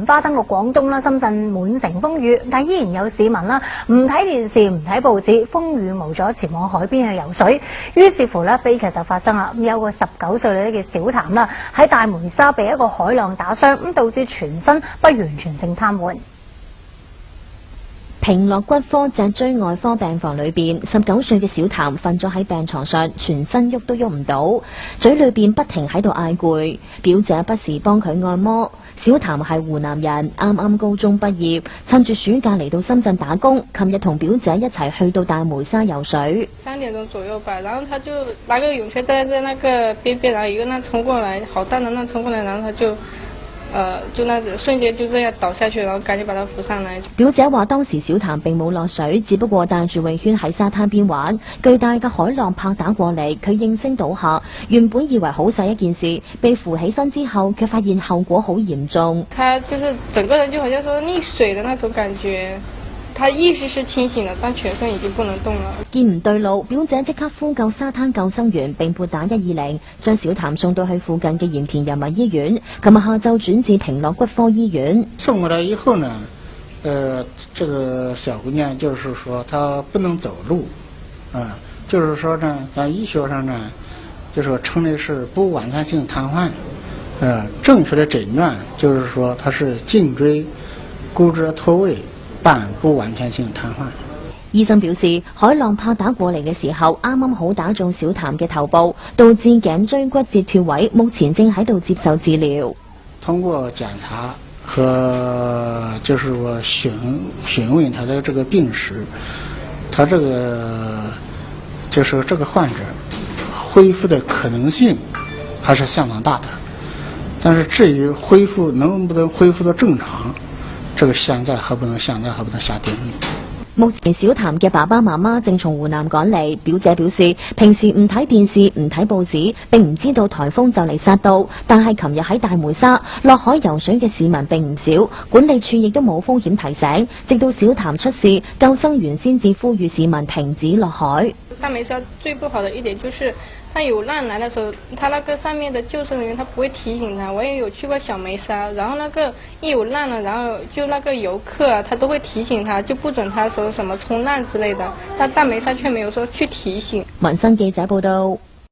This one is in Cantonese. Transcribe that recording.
花燈個廣東啦、深圳滿城風雨，但依然有市民啦唔睇電視、唔睇報紙，風雨無阻前往海邊去游水。於是乎咧，悲劇就發生啦。有個19歲女嘅小譚啦，喺大梅沙被一個海浪打傷，咁導致全身不完全性癱瘓。平樂骨科脊椎外科病房裏邊，19歲嘅小譚瞓咗喺病床上，全身喐都喐唔到，嘴裏邊不停喺度嗌攰。表姐不時幫佢按摩。小譚係湖南人，啱啱高中畢業，趁住暑假嚟到深圳打工。琴日同表姐一齊去到大梅沙游水。3點鐘左右吧，然後他就拿個泳圈在那個邊邊，然後一個浪衝過來，好大的浪衝過來，然後他就那瞬間就這樣倒下去，然後趕緊把他扶上來。表姐話當時小譚並冇落水，只不過帶住泳圈喺沙灘邊玩，巨大嘅海浪拍打過嚟，佢應聲倒下。原本以為好細一件事，被扶起身之後，卻發現後果好嚴重。他就是整個人就好像說溺水的那種感覺。他意識是清醒的，但全身已經不能動了。見唔對路，表姐即刻呼救沙灘救生員，並撥打120，將小譚送到去附近嘅鹽田人民醫院。琴日下晝轉至平樂骨科醫院。送過來以後呢，這個小姑娘就是說她不能走路，就是說呢，在醫學上呢，就說稱的是不完全性癱瘓，正確的診斷就是說她是頸椎骨折脫位。半不完全性癱瘓。醫生表示，海浪拍打過嚟嘅時候，啱啱好打中小譚嘅頭部，導致頸椎骨折脫位，目前正喺度接受治療。通過檢查和就是我詢問他的這個病史，他這個就是這個患者恢復的可能性還是相當大的，但是至於恢復能不能恢復到正常，這個現在還不能下定論。目前小譚嘅爸爸媽媽正從湖南趕嚟。表姐表示，平時唔睇電視、唔睇報紙，並唔知道颱風就嚟殺到。但係琴日喺大梅沙落海游水嘅市民並唔少，管理處亦都冇風險提醒。直到小譚出事，救生員先至呼籲市民停止落海。大梅沙最不好的一點就是，他有浪來的時候，他那個上面的救生人員他不會提醒他。我也有去過小梅沙，然後那個一有浪了，然後就那個遊客啊，他都會提醒他，就不准他說什麼衝浪之類的。但大梅沙卻沒有說去提醒。民生記者報道。